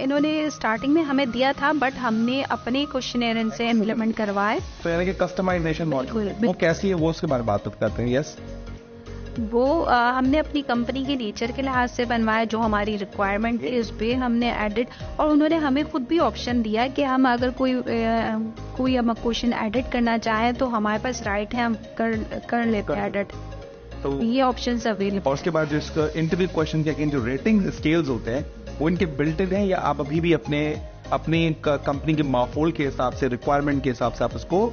इन्होंने स्टार्टिंग में हमें दिया था बट हमने अपने क्वेश्चनेयर इनसे इम्प्लीमेंट करवाए। तो यानी कि कस्टमाइजेशन मॉडल वो कैसी है, वो उसके बारे में बात करते हैं। यस, वो हमने अपनी कंपनी के नेचर के लिहाज से बनवाया, जो हमारी रिक्वायरमेंट थी उस पे हमने एडिट, और उन्होंने हमें खुद भी ऑप्शन दिया कि हम अगर कोई हम क्वेश्चन एडिट करना चाहें तो हमारे पास राइट है, हम कर लेते हैं एडिट। तो ये ऑप्शंस अवेलेबल। और उसके बाद जो इसका इंटरव्यू क्वेश्चन के अगेन जो रेटिंग स्केल्स होते हैं वो इनके बिल्ट इन है, या आप अभी भी अपनी कंपनी के माहौल के हिसाब से, रिक्वायरमेंट के हिसाब से आप उसको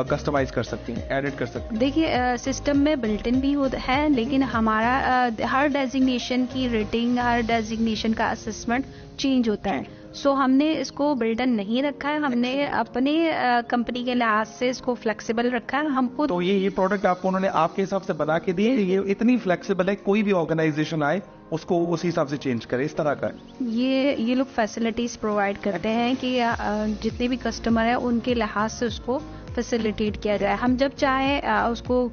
कस्टमाइज कर सकती हैं, एडिट कर सकती हैं? देखिए सिस्टम में बिल्ट इन भी है, लेकिन हमारा हर डेजिग्नेशन की रेटिंग, हर डेजिग्नेशन का असेसमेंट चेंज होता है। सो हमने इसको बिल्ट इन नहीं रखा है, हमने अपने कंपनी के लिहाज से इसको फ्लेक्सिबल रखा है हमको। तो ये प्रोडक्ट आपको उन्होंने आपके हिसाब से बना के दिए, ये इतनी फ्लेक्सिबल है कोई भी ऑर्गेनाइजेशन आए उसको उसी हिसाब से चेंज करे, इस तरह का है? ये लोग फैसिलिटीज प्रोवाइड करते हैं कि जितने भी कस्टमर है उनके लिहाज से उसको फैसिलिटेट किया जाए। हम जब चाहें उसको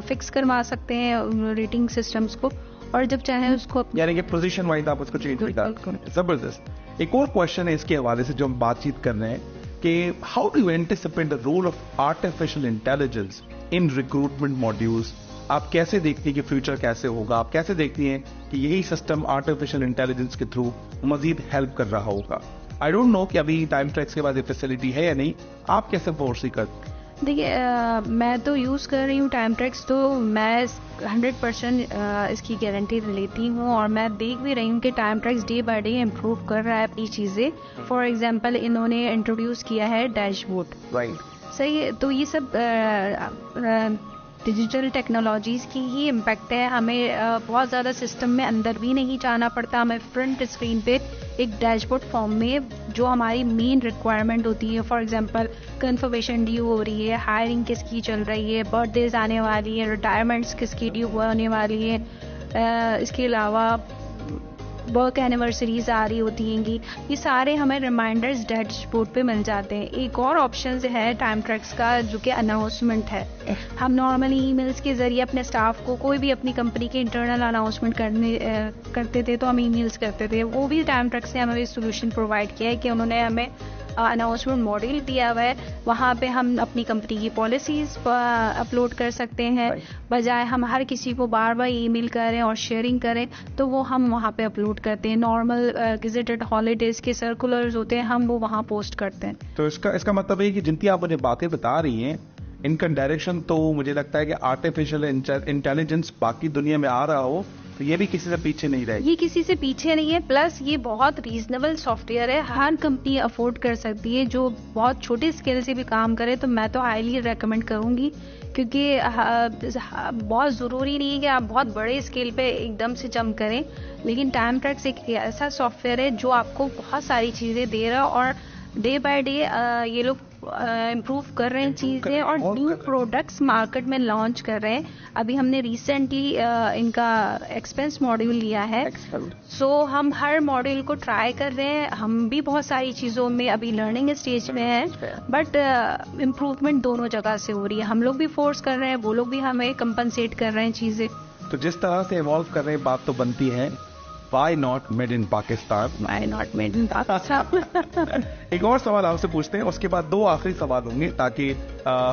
फिक्स करवा सकते हैं रेटिंग सिस्टम्स को, और जब चाहें उसको यानी कि पोजीशन वाइज आप उसको चेंज कर। जबरदस्त। एक और क्वेश्चन है इसके हवाले से जो हम बातचीत कर रहे हैं कि how do you anticipate the role of artificial intelligence in recruitment modules? आप कैसे देखती हैं कि फ्यूचर कैसे होगा? आप कैसे देखती हैं कि यही सिस्टम आर्टिफिशियल इंटेलिजेंस के थ्रू मजीद हेल्प कर रहा होगा? आई डोंट नो कि अभी टाइम ट्रैक्स के बाद ये फैसिलिटी है या नहीं, आप कैसे फोर्सी करते? देखिए मैं तो यूज़ कर रही हूँ टाइम ट्रैक्स, तो मैं 100% इसकी गारंटी लेती हूँ, और मैं देख भी रही हूँ कि time tracks day by day improve कर रहा है अपनी चीज़ें। फॉर एग्जांपल इन्होंने इंट्रोड्यूस किया है डैशबोर्ड, राइट? सही है। तो ये सब डिजिटल टेक्नोलॉजीज़ की ही इम्पैक्ट है। हमें बहुत ज़्यादा सिस्टम में अंदर भी नहीं जाना पड़ता, हमें फ्रंट स्क्रीन पे एक डैशबोर्ड फॉर्म में जो हमारी मेन रिक्वायरमेंट होती है, फॉर एग्जांपल कंफर्मेशन ड्यू हो रही है, हायरिंग किसकी चल रही है, बर्थडेज आने वाली है, रिटायरमेंट्स किसकी ड्यू होने वाली है, इसके अलावा वर्क एनिवर्सरीज आ रही होती हैं, ये सारे हमें रिमाइंडर्स डैशबोर्ड पे मिल जाते हैं। एक और ऑप्शन है टाइम ट्रैक्स का जो कि अनाउंसमेंट है। हम नॉर्मली ईमेल्स के जरिए अपने स्टाफ को कोई भी अपनी कंपनी के इंटरनल अनाउंसमेंट करते थे तो हम ईमेल्स करते थे, वो भी टाइम ट्रैक्स ने हमें सोल्यूशन प्रोवाइड किया है कि उन्होंने हमें अनाउंसमेंट मॉड्यूल दिया हुआ है, वहाँ पे हम अपनी कंपनी की पॉलिसीज अपलोड कर सकते हैं, बजाय हम हर किसी को बार बार ईमेल करें और शेयरिंग करें, तो वो हम वहाँ पे अपलोड करते हैं। नॉर्मल गेजेटेड हॉलीडेज के सर्कुलर्स होते हैं, हम वो वहाँ पोस्ट करते हैं। तो इसका मतलब है कि जिनकी आप मुझे बातें बता रही हैं इनका डायरेक्शन तो मुझे लगता है कि आर्टिफिशियल इंटेलिजेंस बाकी दुनिया में आ रहा हो तो ये भी किसी से पीछे नहीं रहेगी। ये किसी से पीछे नहीं है, प्लस ये बहुत रीजनेबल सॉफ्टवेयर है, हर कंपनी अफोर्ड कर सकती है। जो बहुत छोटे स्केल से भी काम करे तो मैं तो हाईली रेकमेंड करूंगी, क्योंकि बहुत ज़रूरी नहीं है कि आप बहुत बड़े स्केल पे एकदम से जंप करें, लेकिन टाइम ट्रैक्स एक ऐसा सॉफ्टवेयर है जो आपको बहुत सारी चीज़ें दे रहा है, और डे बाय डे ये लोग इम्प्रूव कर रहे हैं चीज़ें और न्यू प्रोडक्ट्स मार्केट में लॉन्च कर रहे हैं। अभी हमने रिसेंटली इनका एक्सपेंस मॉड्यूल लिया है, सो हम हर मॉड्यूल को ट्राई कर रहे हैं। हम भी बहुत सारी चीज़ों में अभी लर्निंग स्टेज में हैं, बट इम्प्रूवमेंट दोनों जगह से हो रही है। हम लोग भी फोर्स कर रहे हैं, वो लोग भी हमें कंपनसेट कर रहे हैं चीज़ें। तो जिस तरह से इवॉल्व कर रहे हैं बात तो बनती है, Why not made in Pakistan? Why not made in Pakistan? एक और सवाल आपसे पूछते हैं, उसके बाद 2 आखिरी सवाल होंगे ताकि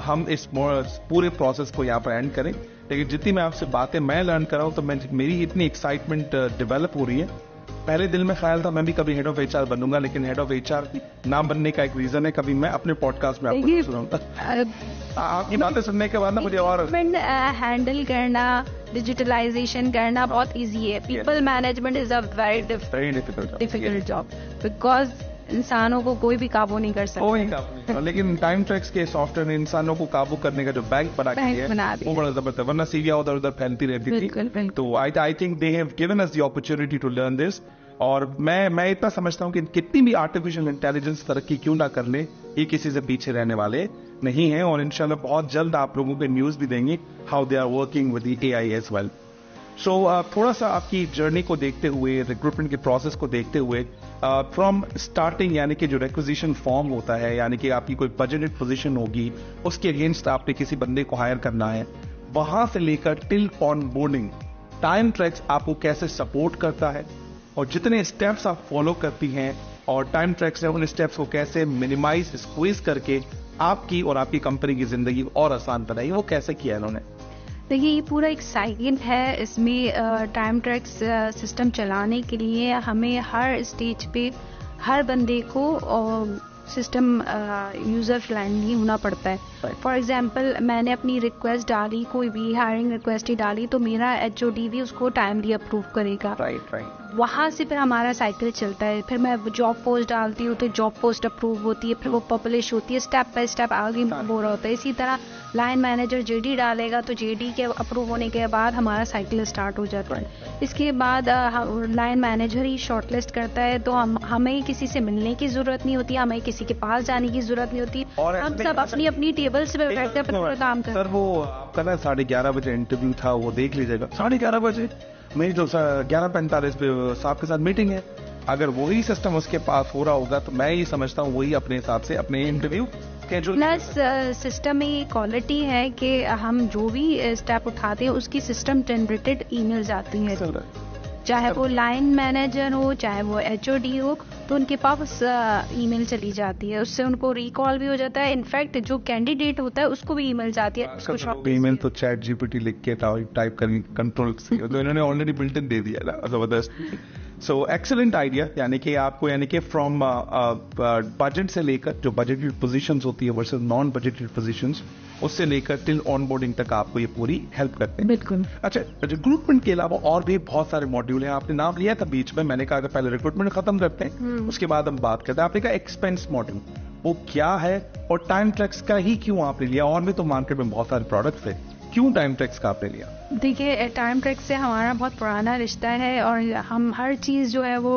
हम इस पूरे प्रोसेस को यहाँ पर एंड करें। लेकिन जितनी मैं आपसे बातें मैं लर्न कर रहा हूँ तो मेरी इतनी एक्साइटमेंट डेवलप हो रही है। पहले दिल में ख्याल था मैं भी कभी हेड ऑफ एचआर बनूंगा, लेकिन हेड ऑफ एचआर ना बनने का एक रीजन है, कभी मैं अपने पॉडकास्ट में आपको सुनाऊंगा। आपकी बातें सुनने के बाद ना मुझे और हैंडल करना, डिजिटलाइजेशन करना बहुत इजी है। People management is a very difficult job, because इंसानों को कोई भी काबू नहीं कर सकता। लेकिन टाइम ट्रैक्स के सॉफ्टवेयर ने इंसानों को काबू करने का जो बैंक बना दिया है वो बड़ा जबरदस्त है, वरना सीविया उधर उधर फैलती रहती थी। तो I think they have given us the opportunity to learn this. और मैं इतना समझता हूं कि कितनी भी आर्टिफिशियल इंटेलिजेंस तरक्की क्यों ना कर ले, ये किसी से पीछे रहने वाले नहीं है। और इंशाल्लाह बहुत जल्द आप लोगों को न्यूज भी देंगे how they are working with the AI as well. So थोड़ा सा आपकी जर्नी को देखते हुए, रिक्रूटमेंट के प्रोसेस को देखते हुए, फ्रॉम स्टार्टिंग यानी कि जो रिक्विजिशन फॉर्म होता है, यानी कि आपकी कोई बजटेड पोजीशन होगी, उसके अगेंस्ट आपने किसी बंदे को हायर करना है, वहां से लेकर till on boarding time tracks आपको कैसे सपोर्ट करता है, और जितने स्टेप्स आप फॉलो करती हैं और टाइम ट्रैक्स ने उन स्टेप्स को कैसे मिनिमाइज स्क्वीज करके आपकी और आपकी कंपनी की जिंदगी और आसान बनाई, वो कैसे किया इन्होंने? देखिए ये पूरा एक साइकिल है, इसमें टाइम ट्रैक्स सिस्टम चलाने के लिए हमें हर स्टेज पे हर बंदे को सिस्टम यूज़र फ्रेंडली होना पड़ता है। फॉर एग्जांपल मैंने अपनी रिक्वेस्ट डाली, कोई भी हायरिंग रिक्वेस्ट ही डाली, तो मेरा HOD भी उसको टाइमली अप्रूव करेगा। वहाँ से फिर हमारा साइकिल चलता है। फिर मैं जॉब पोस्ट डालती हूँ तो जॉब पोस्ट अप्रूव होती है, फिर वो पब्लिश होती है, स्टेप बाय स्टेप आगे हो रहा होता है। इसी तरह लाइन मैनेजर JD डालेगा तो JD के अप्रूव होने के बाद हमारा साइकिल स्टार्ट हो जाता है। इसके बाद लाइन मैनेजर ही शॉर्टलिस्ट करता है, तो हमें किसी से मिलने की जरूरत नहीं होती, हमें किसी के पास जाने की जरूरत नहीं होती, हम सब अपनी अपनी टेबल्स पे बैठकर अपना काम करते हैं। सर वो आपका ना 11:30 बजे इंटरव्यू था, वो देख लीजिएगा। 11:30 बजे मेरी तो 11:45 पे साहब के साथ मीटिंग है। अगर वही सिस्टम उसके पास हो रहा होगा तो मैं ये समझता हूँ वही अपने हिसाब से अपने इंटरव्यू प्लस सिस्टम में ये क्वालिटी है कि हम जो भी स्टेप उठाते हैं उसकी सिस्टम जनरेटेड ईमेल्स आती हैं, चाहे वो लाइन मैनेजर हो चाहे वो HOD हो, तो उनके पास ईमेल चली जाती है, उससे उनको रिकॉल भी हो जाता है। इनफैक्ट जो कैंडिडेट होता है उसको भी ईमेल जाती है। ईमेल तो ChatGPT लिख के टाइप कर कंट्रोल से तो इन्होंने ऑलरेडी बिल्ट इन दे दिया ना, जबरदस्त। सो एक्सीलेंट आइडिया, यानी कि आपको फ्रॉम बजट से लेकर जो बजटेड पोजीशंस होती है वर्सेस नॉन बजटेड पोजीशंस, उससे लेकर टिल ऑनबोर्डिंग तक आपको ये पूरी हेल्प करते हैं। बिल्कुल। अच्छा, रिक्रूटमेंट के अलावा और भी बहुत सारे मॉड्यूल हैं। आपने नाम लिया था बीच में, मैंने कहा पहले रिक्रूटमेंट खत्म करते हैं, उसके बाद हम बात करते हैं। आपने कहा एक्सपेंस मॉड्यूल, वो क्या है और टाइम ट्रैक्स का ही क्यों आपने लिया? और भी तो मार्केट में बहुत सारे प्रोडक्ट्स है, क्यों टाइम ट्रैक्स का आपने लिया? देखिए टाइम ट्रैक्स से हमारा बहुत पुराना रिश्ता है और हम हर चीज जो है वो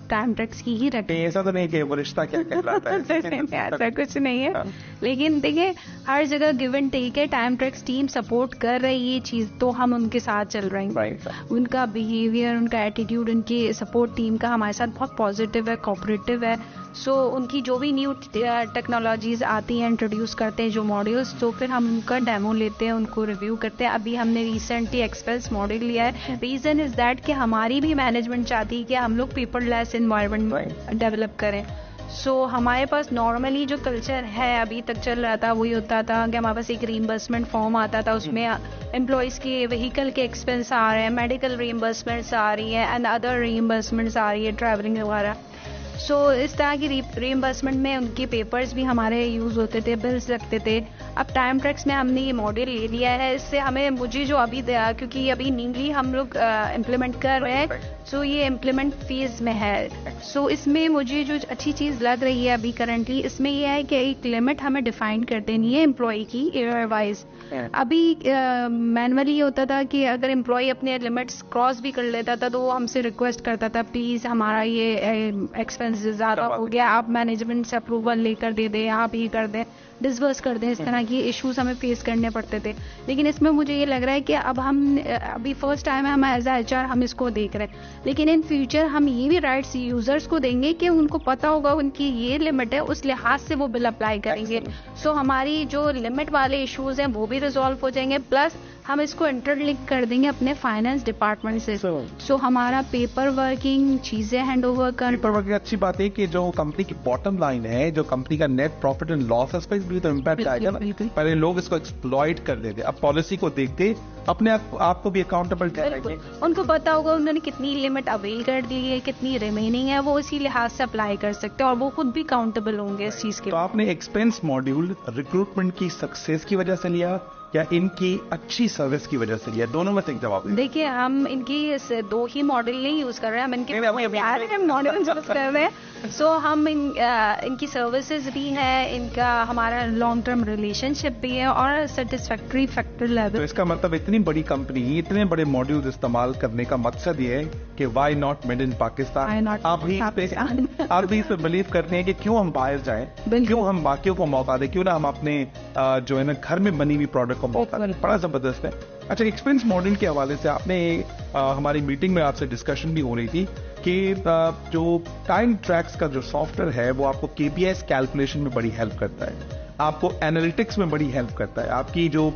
टाइम ट्रैक्स की ही रखते हैं। ऐसा तो नहीं कि वो रिश्ता क्या कहलाता है ऐसा कुछ नहीं है, लेकिन देखिए हर जगह गिव एंड टेक है। टाइम ट्रैक्स टीम सपोर्ट कर रही है ये चीज, तो हम उनके साथ चल रहे हैं। उनका बिहेवियर, उनका एटीट्यूड, उनकी सपोर्ट टीम का हमारे साथ बहुत पॉजिटिव है, कोऑपरेटिव है। सो उनकी जो भी न्यू टेक्नोलॉजीज आती हैं, इंट्रोड्यूस करते हैं जो मॉड्यूल्स, तो फिर हम उनका डेमो लेते हैं, उनको रिव्यू करते हैं। अभी हमने रिसेंटली एक्सपेंस मॉड्यूल लिया है। रीजन इज दैट कि हमारी भी मैनेजमेंट चाहती है कि हम लोग पेपरलेस एनवायरनमेंट डेवलप करें। सो हमारे पास नॉर्मली जो कल्चर है अभी तक चल रहा था वही होता था कि हमारे पास एक रीइंबर्समेंट फॉर्म आता था, उसमें एम्प्लॉयज़ के व्हीकल के एक्सपेंस आ रहे हैं, मेडिकल रीइंबर्समेंट्स आ रही है एंड अदर रीइंबर्समेंट्स आ रही है, ट्रैवलिंग वगैरह। सो इस तरह की रीइंबर्समेंट में उनके पेपर्स भी हमारे यूज़ होते थे, बिल्स लगते थे। अब टाइम ट्रैक्स में हमने ये मॉड्यूल ले लिया है, इससे हमें मुझे जो अभी क्योंकि अभी न्यूली हम लोग इम्प्लीमेंट कर रहे हैं, सो ये इम्प्लीमेंट फेज में है। सो इसमें मुझे जो अच्छी चीज़ लग रही है अभी करंटली, इसमें यह है कि एक लिमिट हमें डिफाइन कर देनी है एम्प्लॉय की ईयर वाइज। अभी मैनुअली होता था कि अगर एम्प्लॉय अपने लिमिट्स क्रॉस भी कर लेता था तो वो हमसे रिक्वेस्ट करता था प्लीज़ हमारा ये एक्सपेंस ज़्यादा हो गया, आप मैनेजमेंट से अप्रूवल लेकर दे दें, आप ही कर दें, डिसबर्स कर दें। इस तरह की इश्यूज हमें फेस करने पड़ते थे। लेकिन इसमें मुझे ये लग रहा है कि अब हम अभी फर्स्ट टाइम है हम एज ए HR हम इसको देख रहे हैं, लेकिन इन फ्यूचर हम ये भी राइट्स यूजर्स को देंगे कि उनको पता होगा उनकी ये लिमिट है, उस लिहाज से वो बिल अप्लाई करेंगे। सो हमारी जो लिमिट वाले इश्यूज हैं वो भी रिजॉल्व हो जाएंगे, प्लस हम इसको इंटरलिंक कर देंगे अपने फाइनेंस डिपार्टमेंट से। सो हमारा पेपर वर्किंग चीजें हैंड ओवर कर। पेपर वर्किंग अच्छी बात है कि जो कंपनी की बॉटम लाइन है, जो कंपनी का नेट प्रॉफिट एंड लॉस है, उस पर भी तो इम्पैक्ट आएगा ना। पहले लोग इसको एक्सप्लॉइट कर देते, अब पॉलिसी को देखते अपने आप को भी अकाउंटेबल ठहराएंगे। उनको पता होगा उन्होंने कितनी लिमिट अवेल कर दी है, कितनी रिमेनिंग है, वो इसी लिहाज से अप्लाई कर सकते हैं और वो खुद भी काउंटेबल होंगे इस चीज के। तो आपने एक्सपेंस मॉड्यूल रिक्रूटमेंट की सक्सेस की वजह से लिया या इनकी अच्छी सर्विस की वजह से लिया? दोनों में से एक जवाब। देखिए हम इनकी दो ही मॉडल नहीं यूज कर रहे हैं, हम इनके मॉडल यूज कर रहे हैं। सो हम इनकी सर्विसेज भी है, इनका हमारा लॉन्ग टर्म रिलेशनशिप भी है और सेटिस्फैक्ट्री फैक्टर लेवल। तो इसका मतलब इतनी बड़ी कंपनी इतने बड़े मॉड्यूल इस्तेमाल करने का मकसद ये है कि why not made in Pakistan. आप भी इस पे बिलीव करते हैं कि क्यों हम बाहर जाएं, क्यों हम बाकियों को मौका दें, क्यों ना हम अपने जो है ना घर में बनी हुई प्रोडक्ट को मौका दें। बड़ा जबरदस्त है। अच्छा, एक्सपेंस मॉडल के हवाले से आपने हमारी मीटिंग में आपसे डिस्कशन भी हो रही थी कि जो टाइम ट्रैक्स का जो सॉफ्टवेयर है वो आपको KPIs कैलकुलेशन में बड़ी हेल्प करता है, आपको एनालिटिक्स में बड़ी हेल्प करता है, आपकी जो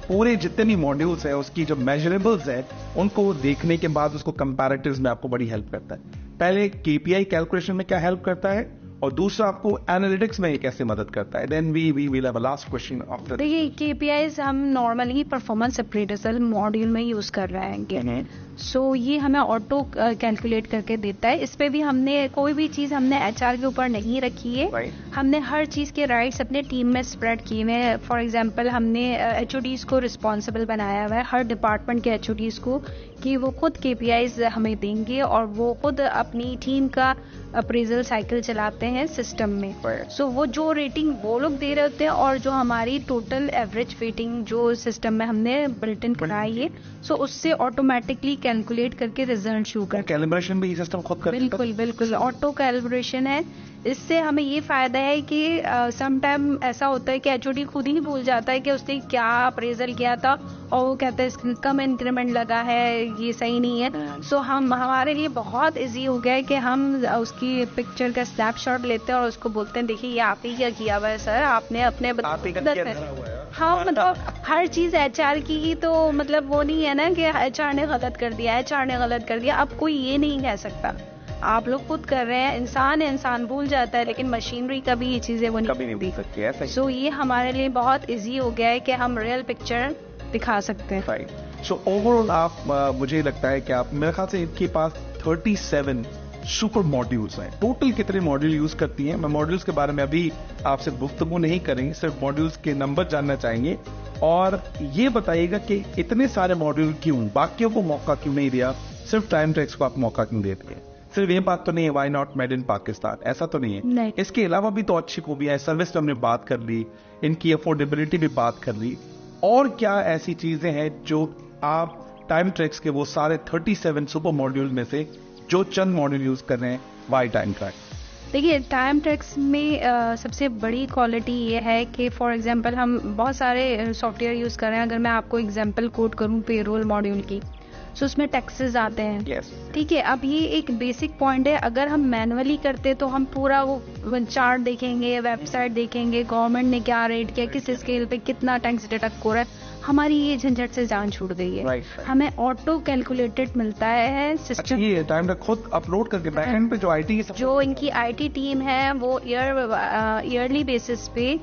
पूरे जितने भी मॉड्यूल्स है उसकी जो मेजरेबल्स है उनको देखने के बाद उसको कंपैरेटिव्स में आपको बड़ी हेल्प करता है। पहले KPI कैलकुलेशन में क्या हेल्प करता है और दूसरा आपको एनालिटिक्स में ये कैसे मदद करता है? Then we will have a last question after. देखिए KPIs हम नॉर्मली परफॉर्मेंस अप्रेजल मॉड्यूल में यूज कर रहे हैं। सो ये हमें ऑटो कैलकुलेट करके देता है। इस पे भी हमने कोई भी चीज हमने HR के ऊपर नहीं रखी है। हमने हर चीज के राइट्स अपने टीम में स्प्रेड किए हुए हैं। फॉर एग्जांपल हमने HODs को रिस्पॉन्सिबल बनाया हुआ है, हर डिपार्टमेंट के HODs को, कि वो खुद KPIs हमें देंगे और वो खुद अपनी टीम का अप्रेजल साइकिल चलाते हैं सिस्टम में। सो वो जो रेटिंग वो लोग दे रहे होते हैं और जो हमारी टोटल एवरेज रेटिंग जो सिस्टम में हमने बिल्ट इन कराई है, सो उससे ऑटोमेटिकली कैलकुलेट करके रिजल्ट शो कर। कैलिब्रेशन भी ये सिस्टम खुद करता है? बिल्कुल बिल्कुल ऑटो कैलिब्रेशन है। इससे हमें ये फायदा है कि सम टाइम ऐसा होता है कि HOD खुद ही भूल जाता है कि उसने क्या अप्रेजल किया था और वो कहता है कम इंक्रीमेंट लगा है, ये सही नहीं है। सो हमारे लिए बहुत इजी हो गया है कि हम उसकी पिक्चर का स्नैपशॉट लेते हैं और उसको बोलते हैं देखिए ये आप ही क्या किया हुआ है सर, आपने अपने हाँ मतलब हर चीज HR की ही, तो मतलब वो नहीं है ना कि HR ने गलत कर दिया, HR ने गलत कर दिया। अब कोई ये नहीं कह सकता, आप लोग खुद कर रहे हैं। इंसान भूल जाता है, लेकिन मशीनरी कभी ये चीजें वो कभी नहीं भूल सकती है। सो ये हमारे लिए बहुत इजी हो गया है कि हम रियल पिक्चर दिखा सकते हैं। राइट। सो ओवरऑल आप मुझे लगता है कि आप, मेरे ख्याल से इनके पास 37 सुपर मॉड्यूल्स हैं। टोटल कितने मॉड्यूल यूज करती हैं? मैं मॉड्यूल्स के बारे में अभी आपसे गुफ्तगू नहीं करेंगे, सिर्फ मॉड्यूल्स के नंबर जानना चाहेंगे। और ये बताइएगा कि इतने सारे मॉड्यूल क्यों, बाकियों को मौका क्यों नहीं दिया, सिर्फ टाइम ट्रैक्स को आप मौका क्यों देते हैं? सिर्फ ये बात तो नहीं है why not made in Pakistan, ऐसा तो नहीं है। नहीं। इसके अलावा भी तो अच्छी खूबियां है। सर्विस पे हमने बात कर ली, इनकी अफोर्डेबिलिटी भी बात कर ली। और क्या ऐसी चीजें हैं जो आप टाइम ट्रैक्स के वो सारे 37 सुपर मॉड्यूल में से जो चंद मॉड्यूल यूज कर रहे हैं, वाई टाइम ट्रैक? देखिए टाइम ट्रैक्स में सबसे बड़ी क्वालिटी ये है कि फॉर एग्जांपल हम बहुत सारे सॉफ्टवेयर यूज कर रहे हैं। अगर मैं आपको एग्जांपल कोट करूं पेरोल मॉड्यूल की, तो उसमें टैक्सेस आते हैं। ठीक है, अब ये एक बेसिक पॉइंट है। अगर हम मैनुअली करते तो हम पूरा वो चार्ट देखेंगे, वेबसाइट देखेंगे, गवर्नमेंट ने क्या रेट किया, किस स्केल पे कितना टैक्स डिडक्ट हो रहा है, हमारी ये झंझट से जान छूट गई है। हमें ऑटो कैलकुलेटेड मिलता है सिस्टम। अच्छा, ये टाइम ट्रैक खुद अपलोड करके बैकएंड पे जो IT जो इनकी IT टीम है वो ईयरली बेसिस पे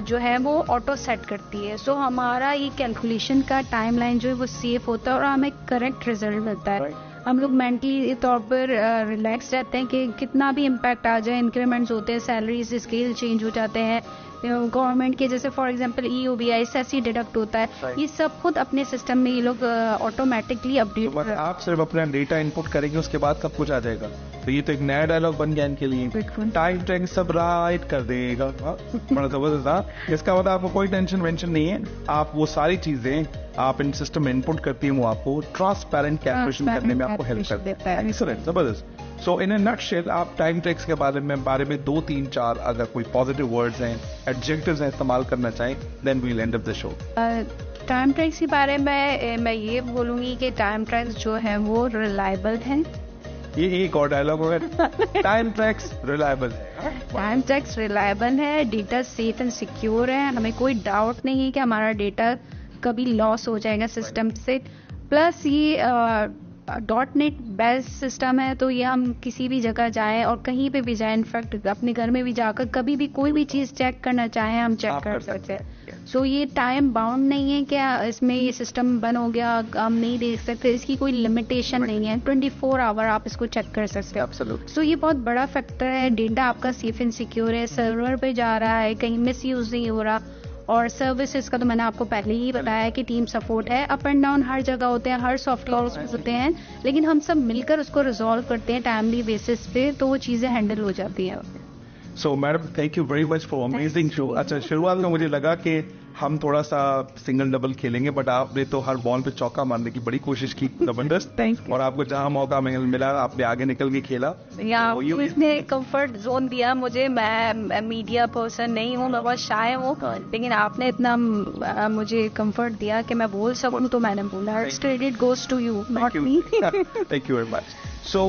जो है वो ऑटो सेट करती है। सो हमारा ये कैलकुलेशन का टाइमलाइन जो है वो सेफ होता है और हमें करेक्ट रिजल्ट मिलता है। हम लोग मेंटली तौर पर रिलैक्स रहते हैं कि कितना भी इम्पैक्ट आ जाए, इंक्रीमेंट्स होते हैं, सैलरीज स्केल चेंज हो जाते हैं, गवर्नमेंट के जैसे फॉर एग्जांपल EOBI सेसी डिडक्ट होता है, ये सब खुद अपने सिस्टम में ये लोग ऑटोमेटिकली अपडेट। तो आप सिर्फ अपना डेटा इनपुट करेंगे, उसके बाद सब कुछ आ जाएगा। तो ये तो एक नया डायलॉग बन गया इनके लिए, टाइम ट्रैक सब राइट कर देगा। बड़ा जबरदस्त। इसका मतलब आपको कोई टेंशन वेंशन नहीं है, आप वो सारी चीजें आप इन सिस्टम में इनपुट करती हैं, वो आपको ट्रांसपेरेंट कैलकुलेशन करने में आपको हेल्प करता है। एक्सीलेंट, जबरदस्त। सो इन ए नटशेल आप टाइम ट्रैक्स के बारे में 2, 3, 4 अगर कोई पॉजिटिव वर्ड्स हैं, एडजेक्टिव्स हैं इस्तेमाल करना चाहें, then we'll end of the show. Time Tracks के बारे में मैं ये बोलूंगी कि टाइम ट्रैक्स जो है वो रिलायबल हैं। ये एक और डायलॉग होगा, टाइम ट्रैक्स रिलायबल है। टाइम ट्रैक्स रिलायबल है, डेटा सेफ एंड सिक्योर है, हमें कोई डाउट नहीं है कि हमारा डेटा कभी लॉस हो जाएगा सिस्टम से। प्लस ये .NET बेस्ड सिस्टम है, तो ये हम किसी भी जगह जाएं और कहीं पे भी जाएं, इनफैक्ट अपने घर में भी जाकर कभी भी कोई भी चीज चेक करना चाहें हम चेक कर सकते हैं। सो ये टाइम बाउंड नहीं है कि इसमें ये सिस्टम बंद हो गया हम नहीं देख सकते, इसकी कोई लिमिटेशन नहीं है, 24 आवर आप इसको चेक कर सकते हो। सो ये बहुत बड़ा फैक्टर है। डेटा आपका सेफ एंड सिक्योर है, सर्वर पे जा रहा है, कहीं मिस यूज नहीं हो रहा। और सर्विसेज का तो मैंने आपको पहले ही बताया कि टीम सपोर्ट है, अप एंड डाउन हर जगह होते हैं, हर सॉफ्टवेयर होते हैं, लेकिन हम सब मिलकर उसको रिजॉल्व करते हैं टाइमली बेसिस पे, तो वो चीजें हैंडल हो जाती है। सो madam thank you very much for amazing show. अच्छा, शुरुआत में मुझे लगा कि हम थोड़ा सा सिंगल डबल खेलेंगे, बट आपने तो हर बॉल पे चौका मारने की बड़ी कोशिश की, जबरदस्त। और आपको जहां मौका मिला आपने आगे निकल के खेला। इसने कंफर्ट जोन दिया मुझे। मैं मीडिया पर्सन नहीं हूँ, मैं बहुत शाय हूँ, लेकिन आपने इतना मुझे कंफर्ट दिया कि मैं बोल सकूँ, तो मैंने बोला। Credit goes to you, not me. Thank you very much. So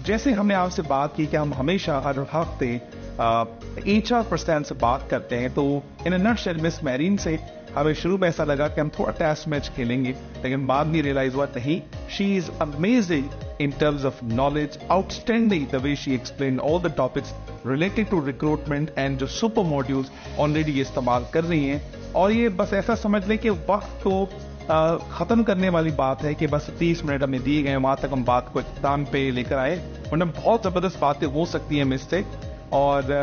जैसे हमने आपसे बात की कि हम हमेशा हर हफ्ते HR पर्सन से बात करते हैं, तो इन अ नटशेल मिस मैरीन से हमें शुरू में ऐसा लगा कि हम थोड़ा टेस्ट मैच खेलेंगे, लेकिन बाद में रियलाइज हुआ नहीं, she is amazing in terms of knowledge, outstanding the way she explained all the topics related to recruitment and जो सुपर मॉड्यूल्स ऑलरेडी ये इस्तेमाल कर रही हैं। और ये बस ऐसा समझ लें कि वक्त को ख़त्म करने वाली बात है कि बस 30 मिनट हमें दिए गए, वहाँ तक हम बात को इख्तिताम पे लेकर आए, वरना बहुत ज़बरदस्त बातें हो सकती हैं मिससे। और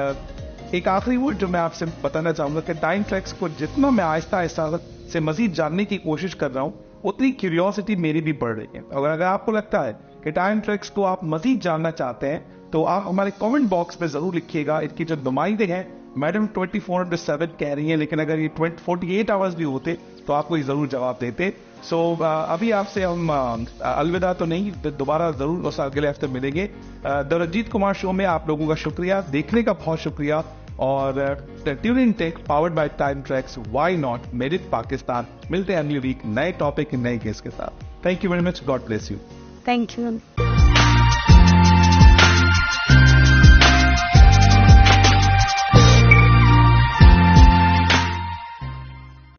एक आखिरी वर्ड जो मैं आपसे बताना चाहूँगा कि टाइम ट्रैक्स को जितना मैं आहिस्ता आहिस्ता से मज़ीद जानने की कोशिश कर रहा हूँ, उतनी क्यूरियोसिटी मेरी भी बढ़ रही है। अगर आपको लगता है कि टाइम ट्रैक्स को आप मज़ीद जानना चाहते हैं तो आप हमारे कमेंट बॉक्स में ज़रूर लिखिएगा। इनकी जो नुमाइंदे हैं मैडम 24/7 कह रही हैं, लेकिन अगर ये 48 आवर्स भी होते तो आपको ये ज़रूर जवाब देते। सो अभी आपसे हम अलविदा तो नहीं, दोबारा ज़रूर उस अगले हफ्ते मिलेंगे। द रंजीत कुमार शो में आप लोगों का शुक्रिया, देखने का बहुत शुक्रिया। और tuning tech powered by Time Tracks, why not, made in Pakistan. मिलते हैं अगली वीक नए टॉपिक नए केस के साथ। Thank you very much, God bless you. Thank you.